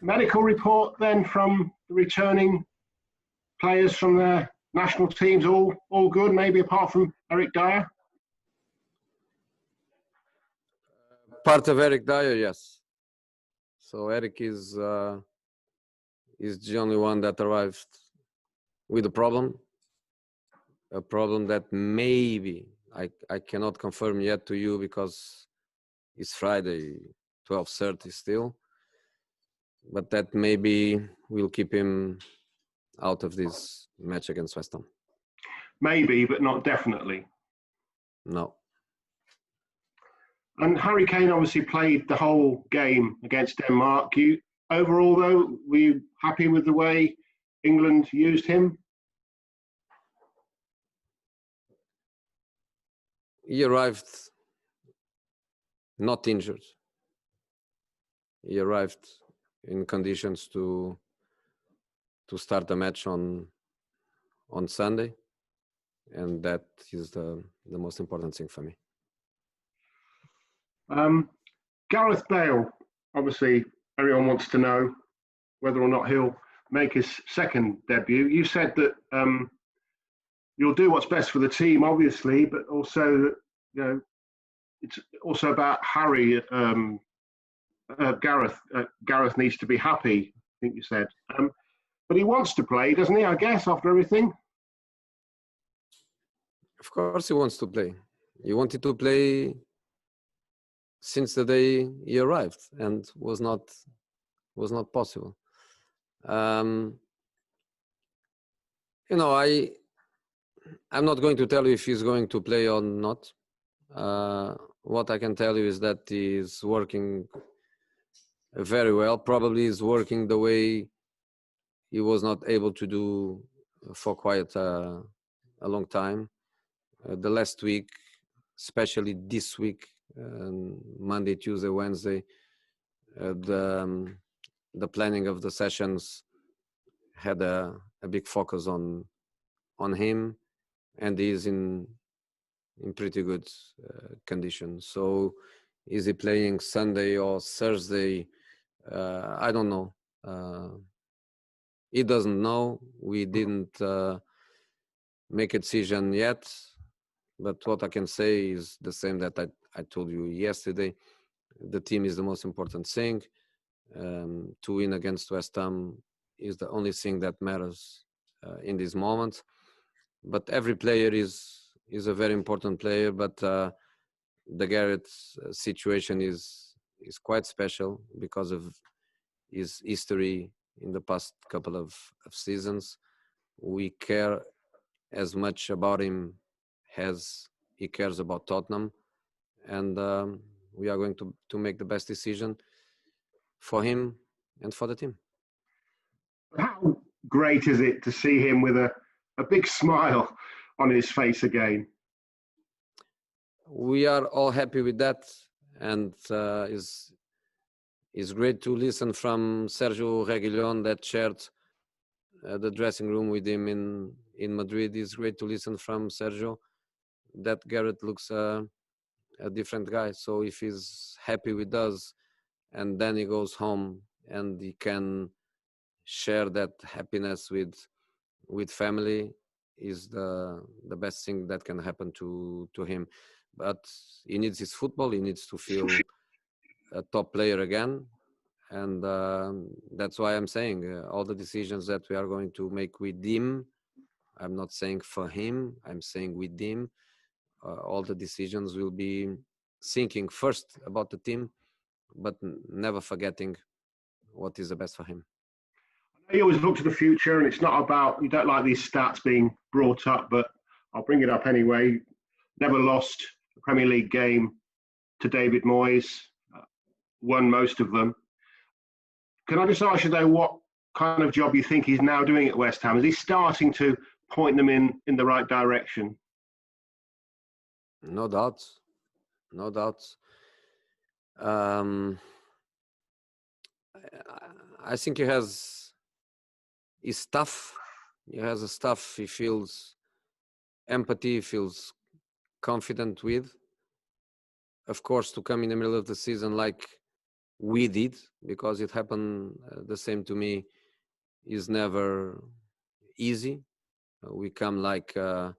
medical report then from the returning players from their national teams? All good, maybe apart from Eric Dyer? Part of Eric Dyer, yes. So Eric is the only one that arrived with a problem that maybe I cannot confirm yet to you because it's Friday, 12:30 still, but that maybe will keep him out of this match against West Ham. Maybe, but not definitely. No. And Harry Kane obviously played the whole game against Denmark. Overall, though, were you happy with the way England used him? He arrived not injured. He arrived in conditions to start the match on Sunday, and that is the most important thing for me. Gareth Bale, obviously everyone wants to know whether or not he'll make his second debut. You said that you'll do what's best for the team, obviously, but also, it's also about Harry. Gareth needs to be happy, I think you said. But he wants to play, doesn't he, I guess, after everything? Of course he wants to play. He wanted to play since the day he arrived, and was not possible. I'm not going to tell you if he's going to play or not. What I can tell you is that he's working very well. Probably is working the way he was not able to do for quite a long time. The last week, especially this week, Monday, Tuesday, Wednesday, the planning of the sessions had a big focus on him, and he's in pretty good condition. So is he playing Sunday or Thursday? I don't know. He doesn't know. We didn't make a decision yet, but what I can say is the same that I told you yesterday. The team is the most important thing. To win against West Ham is the only thing that matters in this moment. But every player is a very important player. But the Gareth situation is quite special because of his history in the past couple of seasons. We care as much about him as he cares about Tottenham, and we are going to make the best decision for him and for the team. How great is it to see him with a big smile on his face again? We are all happy with that, and it's great to listen from Sergio Reguilón that shared the dressing room with him in Madrid. It's great to listen from Sergio that Gareth looks a different guy. So if he's happy with us, and then he goes home and he can share that happiness with family, is the best thing that can happen to him. But he needs his football. He needs to feel a top player again, and that's why I'm saying all the decisions that we are going to make with him, I'm not saying for him, I'm saying with him, all the decisions will be thinking first about the team, but never forgetting what is the best for him. I know you always look to the future, and it's not about, you don't like these stats being brought up, but I'll bring it up anyway. Never lost a Premier League game to David Moyes, won most of them. Can I just ask you, though, what kind of job you think he's now doing at West Ham? Is he starting to point them in the right direction? No doubt. No doubt. I think he has his staff. He has a staff he feels empathy, he feels confident with. Of course, to come in the middle of the season like we did, because it happened the same to me, is never easy. We come like the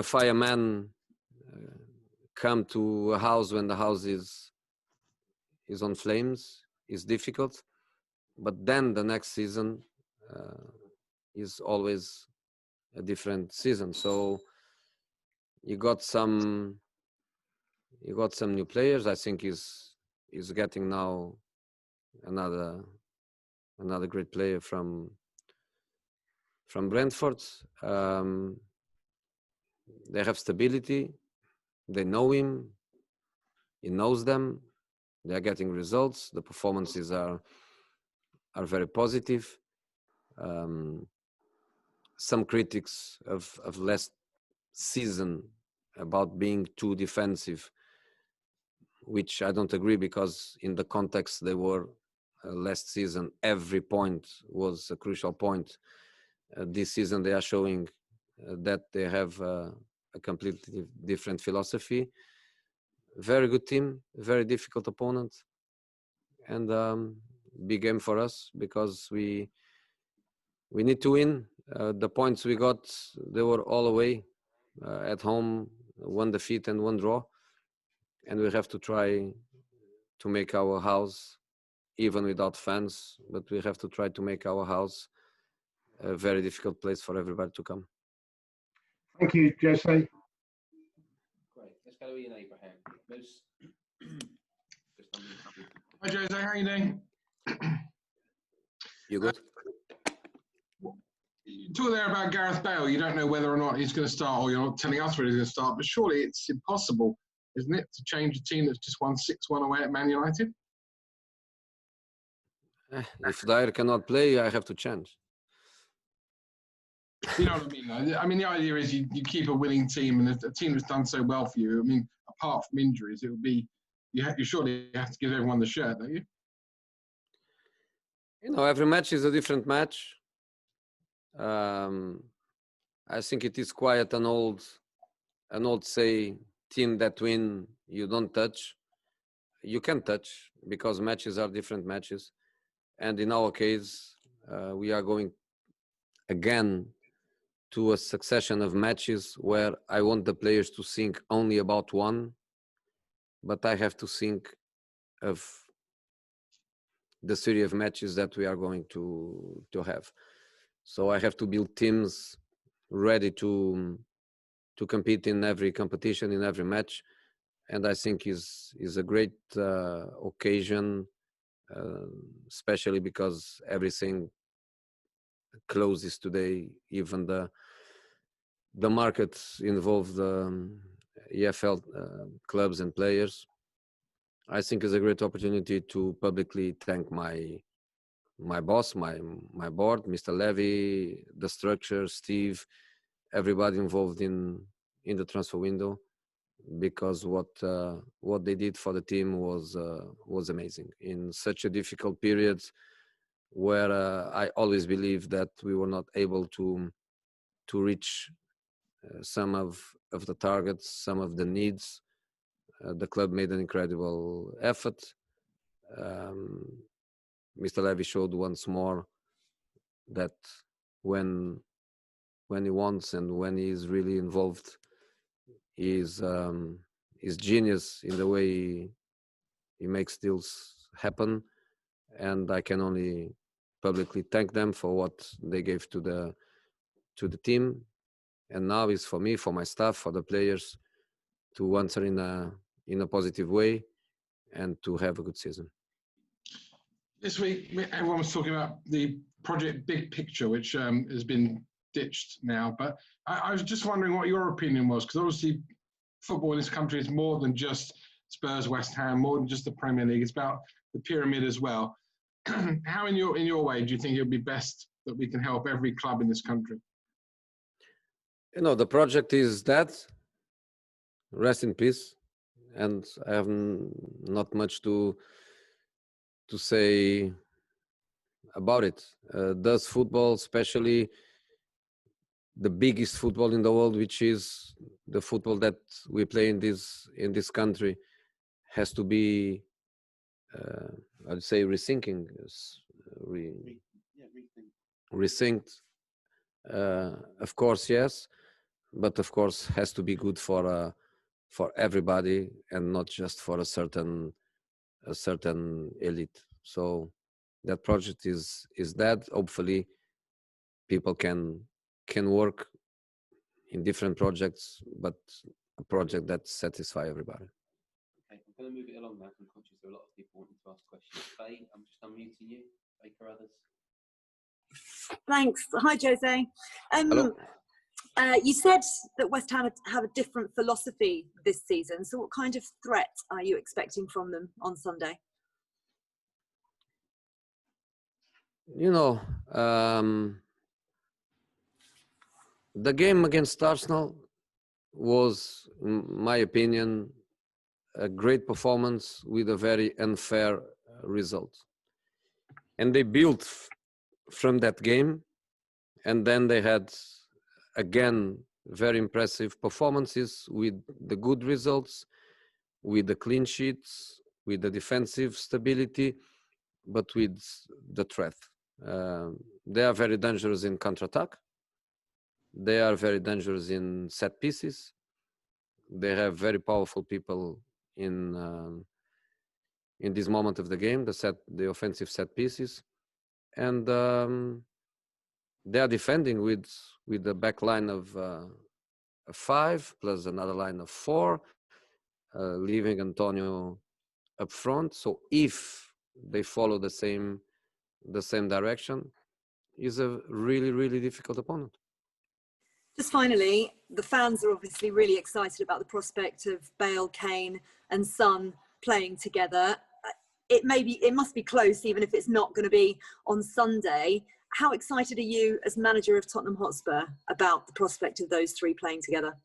fireman come to a house when the house is on flames. Is difficult, but then the next season is always a different season. So you got some new players. I think is getting now another great player from Brentford. They have stability. They know him. He knows them. They are getting results. The performances are very positive. Some critics of last season about being too defensive, which I don't agree, because in the context they were last season, every point was a crucial point. This season they are showing that they have a completely different philosophy. Very good team, very difficult opponent, and big game for us, because we need to win. The points we got, they were all away. At home, 1 defeat and 1 draw, and we have to try to make our house, even without fans, but we have to try to make our house a very difficult place for everybody to come. Thank you, Jose. Great. Let's go to Ian Abraham. Hi, Jose. How are you doing? You good? You talk there about Gareth Bale. You don't know whether or not he's going to start, or you're not telling us whether he's going to start, but surely it's impossible, isn't it, to change a team that's just won 6-1 away at Man United? If Dyer cannot play, I have to change. You know what I mean, though? I mean, the idea is you keep a winning team, and a team that's done so well for you, I mean, apart from injuries, it would be, you surely have to give everyone the shirt, don't you? You know, every match is a different match. I think it is quite an old say, team that win, you don't touch. You can touch, because matches are different matches. And in our case, we are going again to a succession of matches where I want the players to think only about one, but I have to think of the series of matches that we are going to have. So I have to build teams ready to compete in every competition, in every match, and I think is a great occasion, especially because everything closes today. Even the markets involve the EFL clubs and players. I think is a great opportunity to publicly thank my boss, my board, Mr. Levy, the structure, Steve, everybody involved in the transfer window, because what they did for the team was amazing in such a difficult period, where I always believe that we were not able to reach some of the targets, some of the needs. The club made an incredible effort. Mr. Levy showed once more that when he wants and when he is really involved, is genius in the way he makes deals happen, and I can only publicly thank them for what they gave to the team. And now is for me, for my staff, for the players to answer in a positive way and to have a good season. This week, everyone was talking about the project Big Picture, which has been ditched now. But I was just wondering what your opinion was, because obviously football in this country is more than just Spurs, West Ham, more than just the Premier League. It's about the pyramid as well. How, in your way, do you think it would be best that we can help every club in this country? You know, the project is that. Rest in peace. And I have not much to say about it. Does football, especially the biggest football in the world, which is the football that we play in this country, has to be I'd say rethinking, rethink. Of course, yes, but of course has to be good for everybody and not just for a certain elite. So that project is dead. Hopefully, people can work in different projects, but a project that satisfy everybody. Okay, I'm going to move it along now. I'm conscious there are a lot of people wanting to ask questions. Faye, I'm just unmuting you. Baker, others. Thanks. Hi, Jose. Hello. You said that West Ham have a different philosophy this season. So what kind of threat are you expecting from them on Sunday? You know, the game against Arsenal was, in my opinion, a great performance with a very unfair result. And they built from that game, and then they had, again, very impressive performances with the good results, with the clean sheets, with the defensive stability, but with the threat. They are very dangerous in counter-attack. They are very dangerous in set pieces. They have very powerful people in this moment of the game, the offensive set pieces, and they are defending with a back line of a 5 plus another line of 4, leaving Antonio up front. So if they follow the same direction, is a really, really difficult opponent. Just finally, the fans are obviously really excited about the prospect of Bale, Kane and Son playing together. It must be close, even if it's not going to be on Sunday. How excited are you as manager of Tottenham Hotspur about the prospect of those three playing together?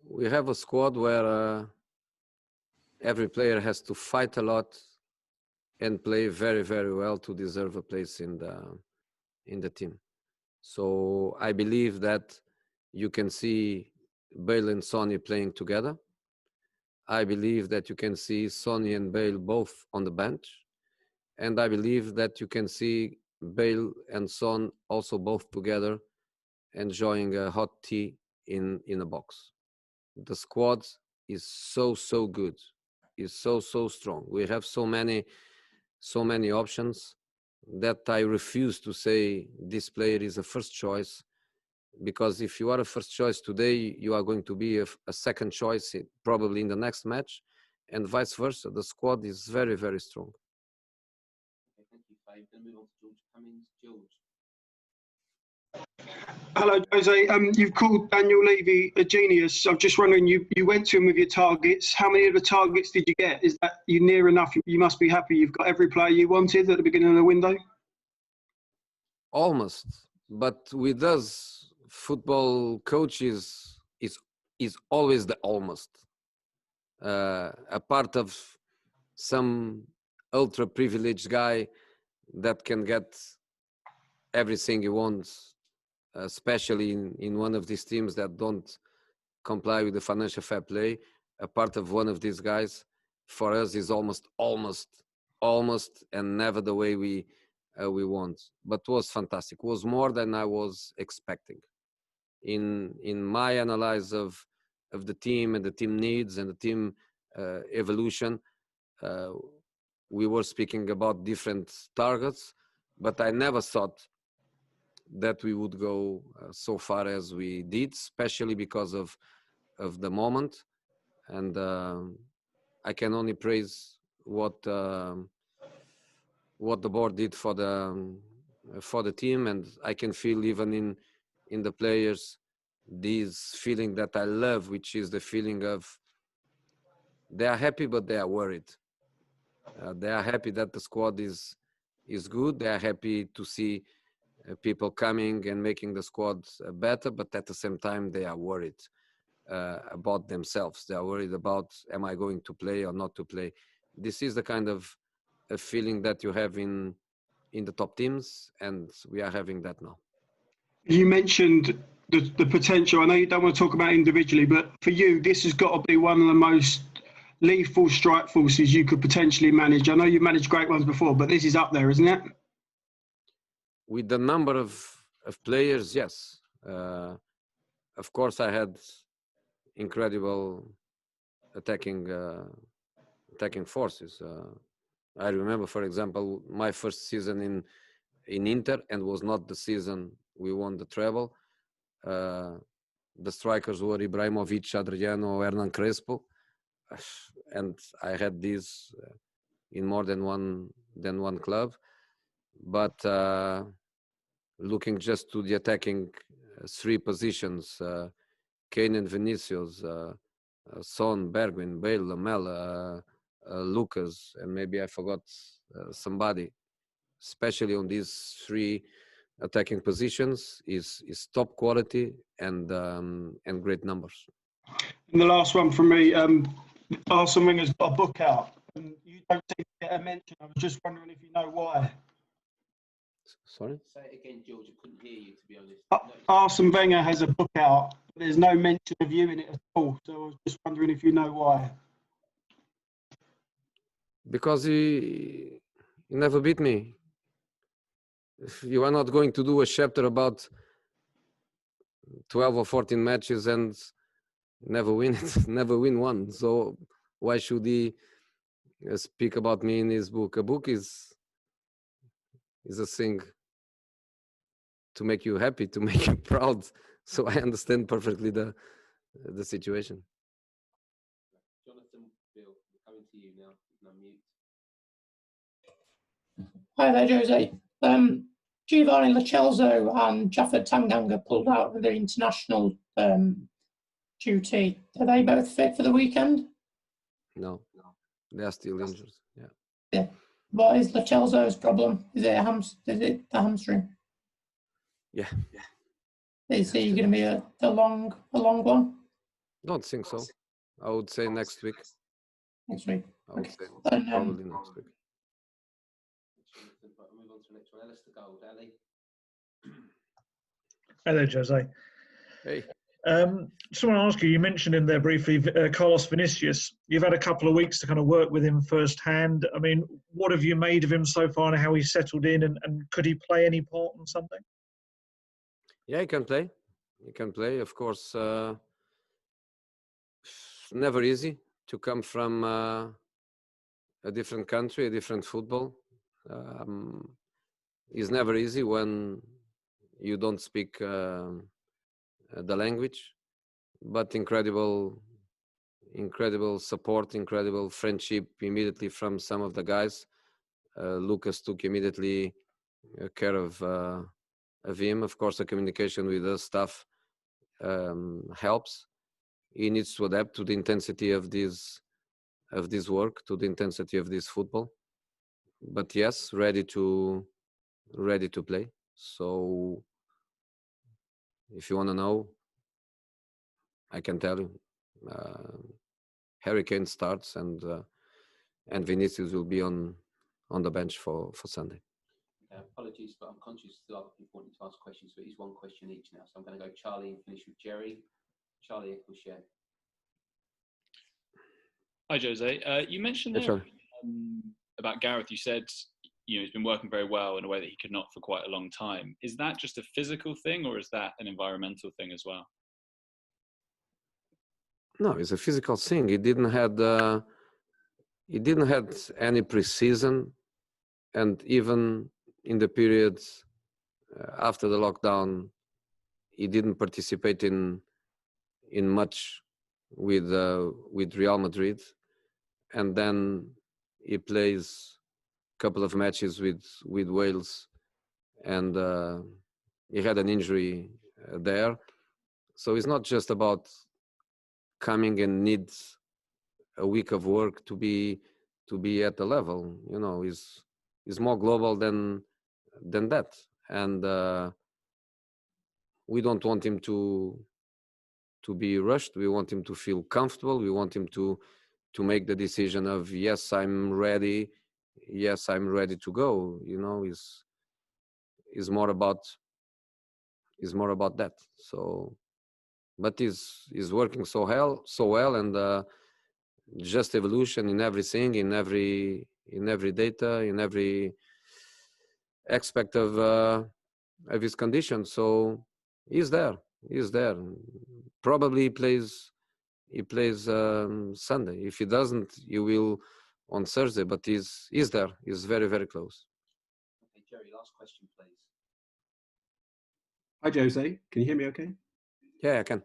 We have a squad where every player has to fight a lot and play very, very well to deserve a place in the team. So I believe that you can see Bale and Sonny playing together. I believe that you can see Sonny and Bale both on the bench. And I believe that you can see Bale and Son also both together enjoying a hot tea in a box. The squad is so good, is so strong. We have so many options that I refuse to say this player is a first choice, because if you are a first choice today, you are going to be a second choice probably in the next match, and vice versa. The squad is very, very strong. Okay, thank you, Faye. Going to move on to George Cummings. George. Hello, Jose. You've called Daniel Levy a genius. I'm just wondering, you went to him with your targets. How many of the targets did you get? Is that you near enough? You must be happy you've got every player you wanted at the beginning of the window. Almost, but with us, football coaches is always the almost. A part of some ultra privileged guy that can get everything he wants, especially in one of these teams that don't comply with the financial fair play. A part of one of these guys for us is almost, and never the way we want. But was fantastic. Was more than I was expecting. In my analysis of the team and the team needs and the team evolution, we were speaking about different targets, but I never thought that we would go so far as we did, especially because of the moment. And I can only praise what the board did for the team, and I can feel even in the players this feeling that I love, which is the feeling of they are happy but they are worried. They are happy that the squad is good. They are happy to see people coming and making the squad better, but at the same time they are worried about themselves. They are worried about, am I going to play or not to play? This is the kind of a feeling that you have in the top teams, and we are having that now. You mentioned the potential. I know you don't want to talk about individually, but for you, this has got to be one of the most lethal strike forces you could potentially manage? I know you've managed great ones before, but this is up there, isn't it? With the number of players, yes. Of course, I had incredible attacking forces. I remember, for example, my first season in Inter, and was not the season we won the treble. The strikers were Ibrahimovic, Adriano, Hernan Crespo, and I had these in more than one club. But looking just to the attacking three positions, Kane and Vinicius, Son, Bergwijn, Bale, Lamela, Lucas, and maybe I forgot somebody, especially on these three attacking positions, is top quality and great numbers. And the last one from me, Arsene Wenger's got a book out. And you don't seem to get a mention. I was just wondering if you know why. Sorry? Say it again, George. I couldn't hear you, to be honest. Arsene Wenger has a book out. There's no mention of you in it at all. So I was just wondering if you know why. Because he never beat me. You are not going to do a chapter about 12 or 14 matches and never win it, never win one. So why should he speak about me in his book? A book is a thing to make you happy, to make you proud. So I understand perfectly the situation. Jonathan, Bill, coming to you now. Unmute. Hi there, Jose. Giovanni Lo Celso and Jaffet Tanganga pulled out of their international duty. Are they both fit for the weekend? No, they are still injured. Yeah. Yeah. What is Lo Celso's problem? Is it the hamstring? Yeah. Is he going to be a long one? Don't think so. I would say next week. Next week. I would Okay. say And, probably next week. But we'll move on to the next one. Alistair Gold, Ali. Hello, Jose. Hey. Just want to ask you, you mentioned in there briefly Carlos Vinicius. You've had a couple of weeks to kind of work with him firsthand. I mean, what have you made of him so far and how he's settled in, and could he play any part on Sunday? Yeah, he can play. He can play, of course. Never easy to come from a different country, a different football. It's never easy when you don't speak the language, but incredible support, incredible friendship immediately from some of the guys. Lucas took immediately care of him. Of course, the communication with the staff helps. He needs to adapt to the intensity of this work, to the intensity of this football. But yes, ready to play. So if you want to know, I can tell you. Harry Kane starts and Vinicius will be on the bench for Sunday. Apologies, but I'm conscious still other people wanting to ask questions, so it is one question each now. So I'm going to go Charlie and finish with Jerry. Charlie, we'll share. Hi, Jose. You mentioned there about Gareth. You said he's been working very well in a way that he could not for quite a long time. Is that just a physical thing, or is that an environmental thing as well? No, it's a physical thing. He didn't have any preseason, and even in the periods after the lockdown, he didn't participate in much with Real Madrid, and then he plays a couple of matches with Wales, and he had an injury there. So it's not just about coming and needs a week of work to be at the level. Is more global than that, and we don't want him to be rushed. We want him to feel comfortable. We want him to make the decision of yes, I'm ready. Yes, I'm ready to go. Is more about that. So, but he's working so well, and just evolution in everything, in every data, in every aspect of his condition. So he's there. Probably he plays Sunday. If he doesn't, he will on Thursday. But he's there. He's very, very close. Okay, Jerry, last question, please. Hi, Jose. Can you hear me okay? Yeah, I can.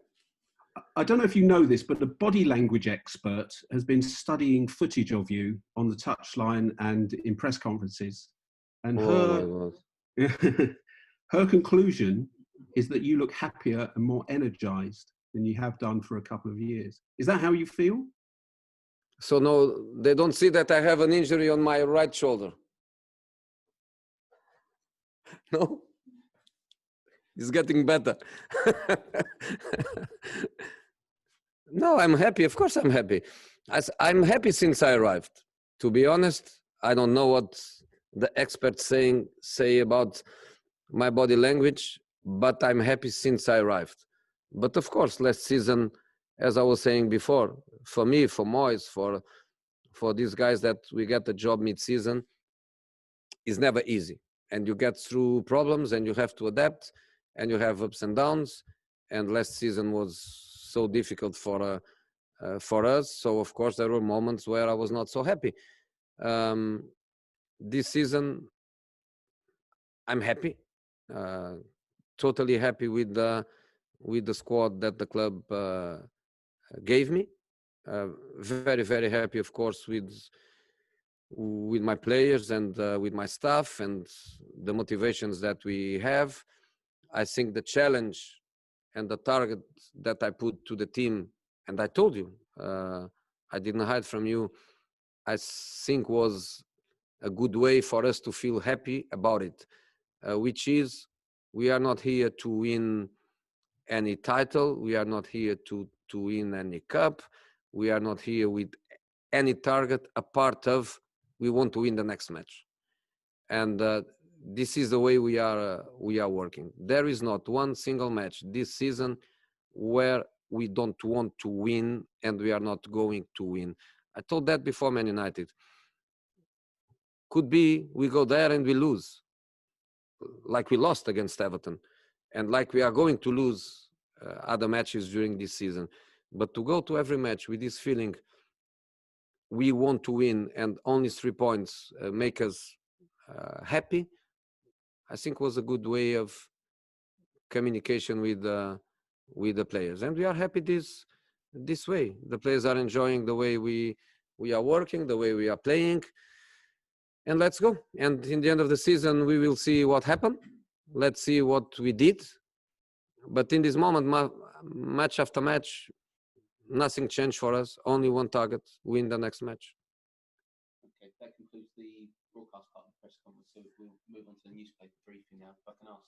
I don't know if you know this, but a body language expert has been studying footage of you on the touchline and in press conferences. And her conclusion is that you look happier and more energized than you have done for a couple of years. Is that how you feel? So no, they don't see that I have an injury on my right shoulder. No? It's getting better. No, I'm happy. Of course I'm happy. I'm happy since I arrived. To be honest, I don't know what the experts say about my body language, but I'm happy since I arrived. But of course, last season, as I was saying before, for me, for Moyes, for these guys that we get the job mid-season, is never easy. And you get through problems and you have to adapt and you have ups and downs. And last season was so difficult for us. So of course there were moments where I was not so happy. This season, I'm happy, totally happy with the squad that the club gave me. Very, very happy, of course, with my players and with my staff and the motivations that we have. I think the challenge and the target that I put to the team, and I told you, I didn't hide from you, I think was a good way for us to feel happy about it, which is we are not here to win any title. We are not here to win any cup. We are not here with any target apart of we want to win the next match. And this is the way we are working. There is not one single match this season where we don't want to win and we are not going to win. I told that before Man United. Could be we go there and we lose, like we lost against Everton, and like we are going to lose other matches during this season. But to go to every match with this feeling, we want to win and only 3 points make us happy, I think was a good way of communication with the players. And we are happy this way. The players are enjoying the way we are working, the way we are playing. And let's go. And in the end of the season, we will see what happened. Let's see what we did. But in this moment, match after match, nothing changed for us. Only one target, win the next match. Okay, that concludes the broadcast part of the press conference. So we'll move on to the newspaper briefing now. If I can ask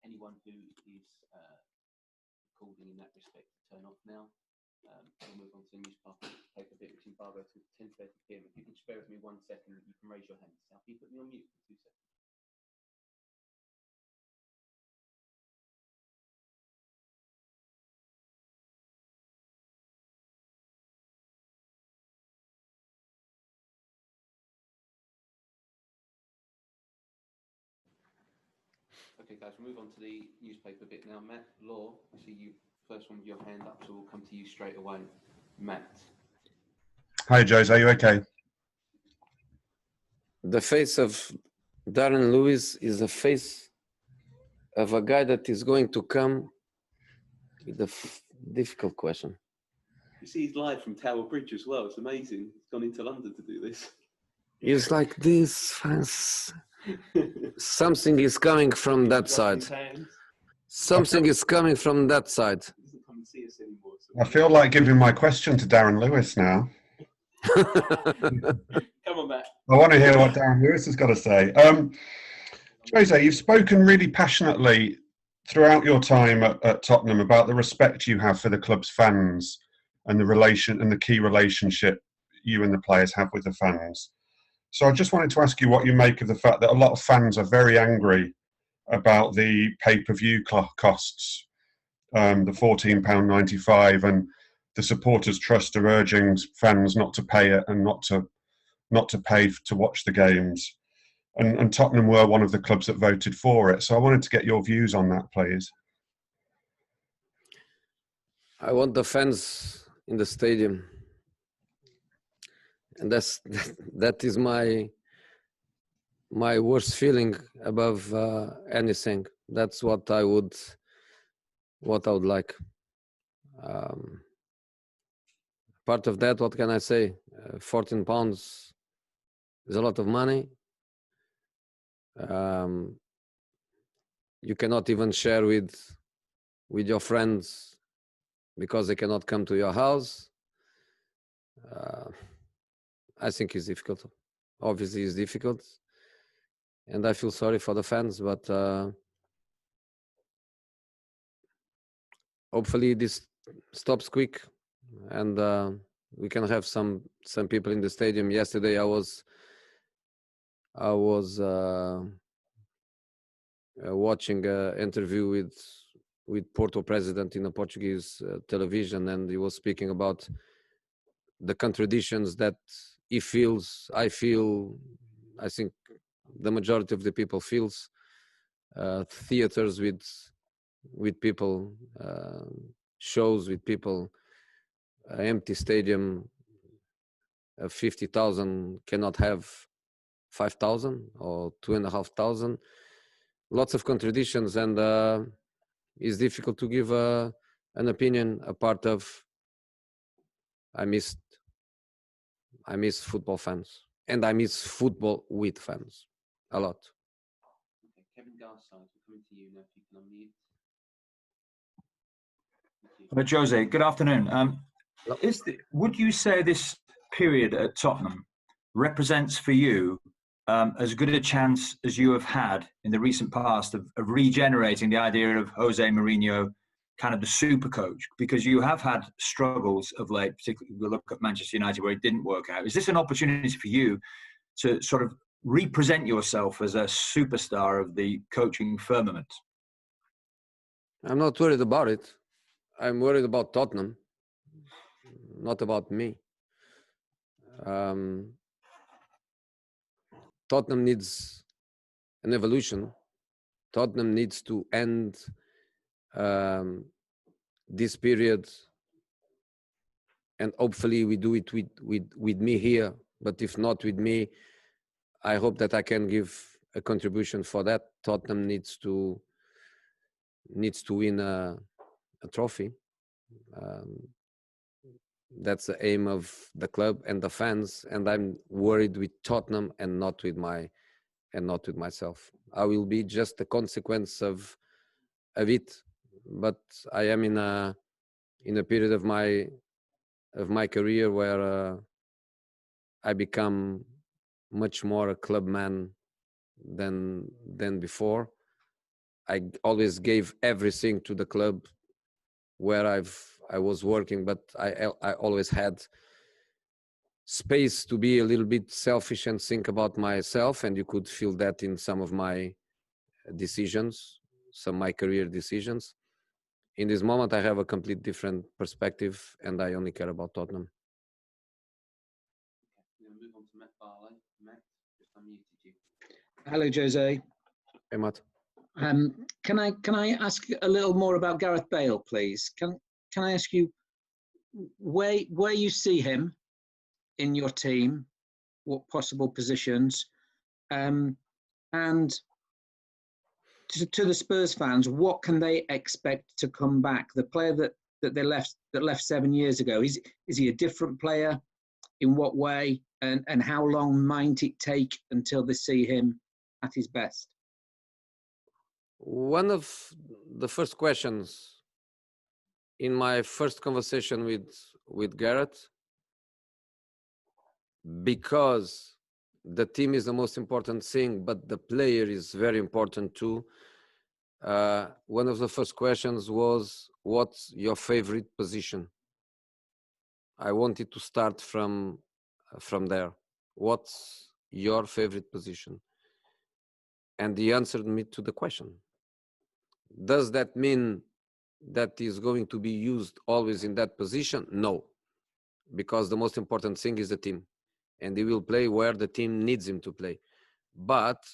anyone who is recording in that respect to turn off now. We'll move on to the newspaper bit, which embargo to 10:30 p.m. If you can spare with me 1 second, you can raise your hand. Now, can you put me on mute for 2 seconds? Okay, guys, we'll move on to the newspaper bit now. Matt Law, I see you first one with your hand up, so we'll come to you straight away. Matt. Hi, Jose. Are you okay? The face of Darren Lewis is the face of a guy that is going to come with a difficult question. You see, he's live from Tower Bridge as well. It's amazing. He's gone into London to do this. It's like this. Something is coming from that side. Something is coming from that side. He doesn't come and see us anymore. So I feel like giving my question to Darren Lewis now. Come on, Matt. I want to hear what Darren Lewis has got to say. Jose, you've spoken really passionately throughout your time at Tottenham about the respect you have for the club's fans and the key relationship you and the players have with the fans. So I just wanted to ask you what you make of the fact that a lot of fans are very angry about the pay-per-view costs, the £14.95 and the Supporters Trust are urging fans not to pay it and not to pay to watch the games. And Tottenham were one of the clubs that voted for it. So I wanted to get your views on that, please. I want the fans in the stadium, and that is my worst feeling above anything. That's what I would like. Part of that, what can I say? £14 is a lot of money. You cannot even share with your friends because they cannot come to your house. I think it's difficult. Obviously, it's difficult, and I feel sorry for the fans. But hopefully, this stops quick, and we can have some people in the stadium. Yesterday, I was watching an interview with Porto president in a Portuguese television, and he was speaking about the contradictions that he feels, I feel, I think the majority of the people feels. Theaters with people, shows with people, empty stadium, 50,000 cannot have 5,000 or 2,500. Lots of contradictions, and it's difficult to give an opinion. A part of I miss football fans, and I miss football with fans a lot. Okay, Kevin Garside, we're coming to you now. If you can unmute. Jose, good afternoon. Would you say this period at Tottenham represents for you as good a chance as you have had in the recent past of regenerating the idea of Jose Mourinho, kind of the super coach? Because you have had struggles of late, particularly we look at Manchester United where it didn't work out. Is this an opportunity for you to sort of represent yourself as a superstar of the coaching firmament? I'm not worried about it. I'm worried about Tottenham, not about me. Tottenham needs an evolution. Tottenham needs to end this period, and hopefully we do it with me here. But if not with me, I hope that I can give a contribution for that. Tottenham needs to win a trophy. That's the aim of the club and the fans, and I'm worried with Tottenham and not with myself. I will be just a consequence of it, but I am in a period of my career where I become much more a club man than before. I always gave everything to the club where I was working, but I always had space to be a little bit selfish and think about myself, and you could feel that in some of my decisions, some of my career decisions. In this moment, I have a complete different perspective, and I only care about Tottenham. Okay, we're going to move on to Matt Barlow. Matt, just unmuted you. Hello, Jose. Hey, Matt. Can I ask a little more about Gareth Bale, please? Can I ask you where you see him in your team, what possible positions, and to the Spurs fans, what can they expect to come back? The player that left 7 years ago, is he a different player? In what way? And how long might it take until they see him at his best? One of the first questions in my first conversation with Gareth, because the team is the most important thing, but the player is very important too. One of the first questions was, what's your favorite position? I wanted to start from there. What's your favorite position? And he answered me to the question. Does that mean that is going to be used always in that position? No, because the most important thing is the team, and he will play where the team needs him to play. But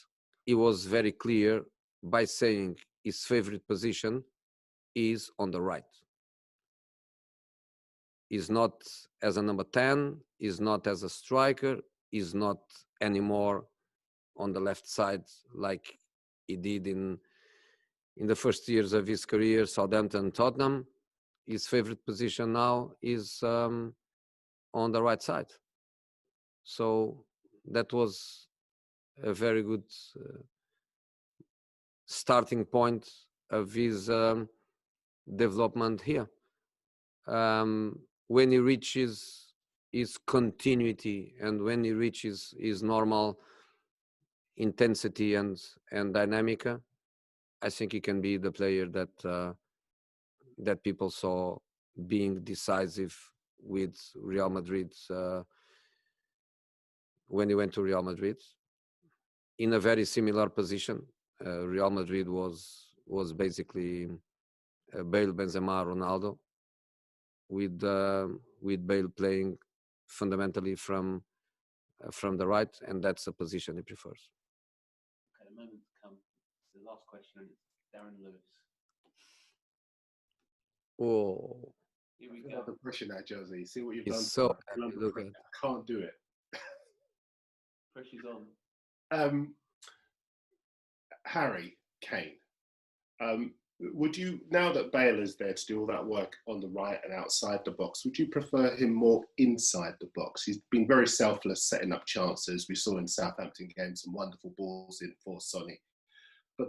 he was very clear by saying his favorite position is on the right. He's not as a number 10, he's not as a striker, he's not anymore on the left side like he did in the first years of his career, Southampton, Tottenham. His favorite position now is on the right side. So that was a very good starting point of his development here. When he reaches his continuity and when he reaches his normal intensity and dynamica, I think he can be the player that people saw being decisive with Real Madrid when he went to Real Madrid in a very similar position. Real Madrid was basically Bale, Benzema, Ronaldo, with Bale playing fundamentally from the right, and that's the position he prefers. Okay, the moment to come. The last question, and it's Darren Lewis. Oh, here we go. The pressure now, Jose. See what you've He's done. So look at. I can't do it. Pressure's on. Harry Kane. Would you, now that Bale is there to do all that work on the right and outside the box, would you prefer him more inside the box? He's been very selfless, setting up chances. We saw in Southampton game some wonderful balls in for Sonny. But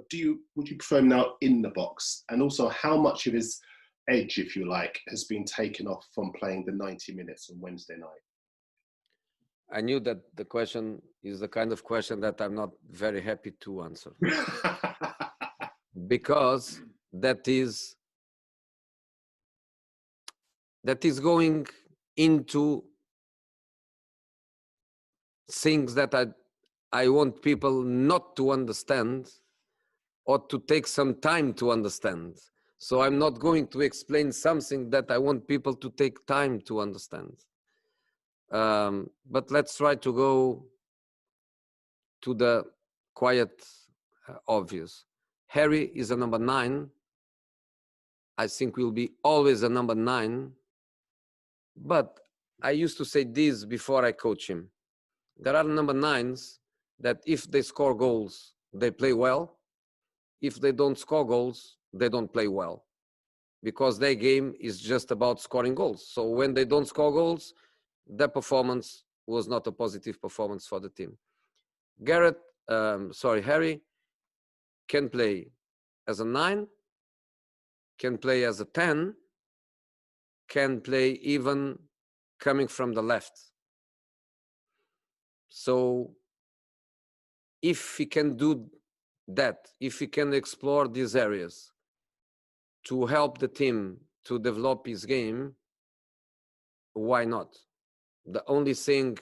would you prefer him now in the box? And also, how much of his edge, if you like, has been taken off from playing the 90 minutes on Wednesday night? I knew that the question is the kind of question that I'm not very happy to answer. Because that is going into things that I want people not to understand or to take some time to understand. So I'm not going to explain something that I want people to take time to understand. But let's try to go to the quiet, obvious. Harry is a number 9. I think will be always a number 9. But I used to say this before I coach him. There are number 9s that if they score goals, they play well. If they don't score goals, they don't play well. Because their game is just about scoring goals. So when they don't score goals, their performance was not a positive performance for the team. Harry can play as a 9, can play as a 10, can play even coming from the left. So if he can do that, if he can explore these areas to help the team to develop his game, why not? The only thing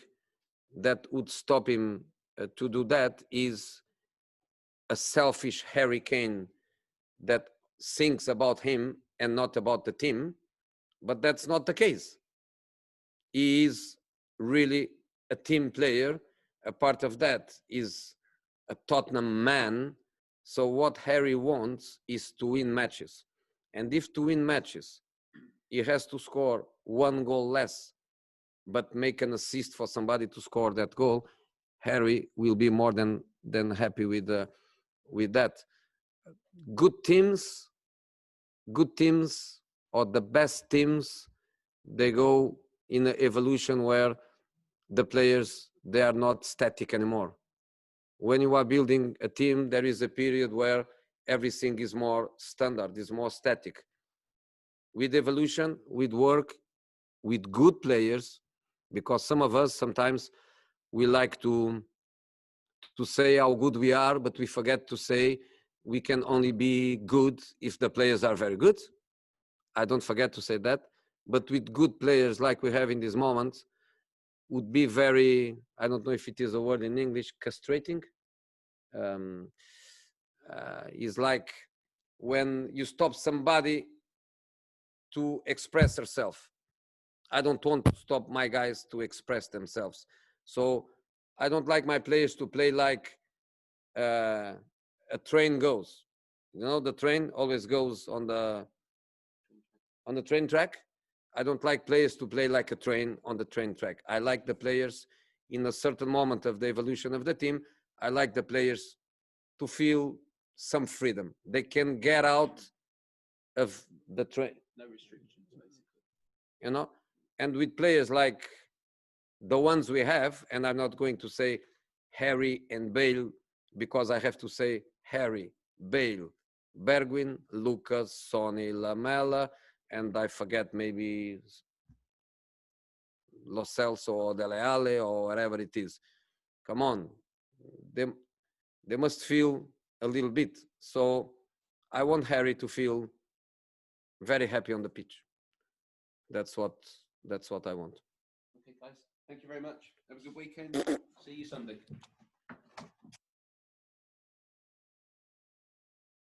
that would stop him to do that is a selfish Harry Kane that thinks about him and not about the team. But that's not the case. He is really a team player. A part of that is a Tottenham man. So what Harry wants is to win matches. And if to win matches, he has to score 1 goal less, but make an assist for somebody to score that goal, Harry will be more than happy with that. Good teams, or the best teams, they go in an evolution where the players, they are not static anymore. When you are building a team, there is a period where everything is more standard, is more static. With evolution, with work, with good players, because some of us sometimes we like to say how good we are, but we forget to say we can only be good if the players are very good. I don't forget to say that. But with good players like we have in this moment, would be very, I don't know if it is a word in English, castrating. Is like when you stop somebody to express herself. I don't want to stop my guys to express themselves. So I don't like my players to play like a train goes. You know, the train always goes on the train track. I don't like players to play like a train on the train track. I like the players in a certain moment of the evolution of the team. I like the players to feel some freedom. They can get out of the train. No restrictions, basically. You know, and with players like the ones we have, and I'm not going to say Harry and Bale because I have to say Harry, Bale, Bergwijn, Lucas, Sonny, Lamela, and I forget maybe Lo Celso or Dele Alli or whatever it is. Come on, they must feel a little bit. So I want Harry to feel very happy on the pitch. That's what I want. Okay, guys. Thank you very much. Have a good weekend. See you Sunday.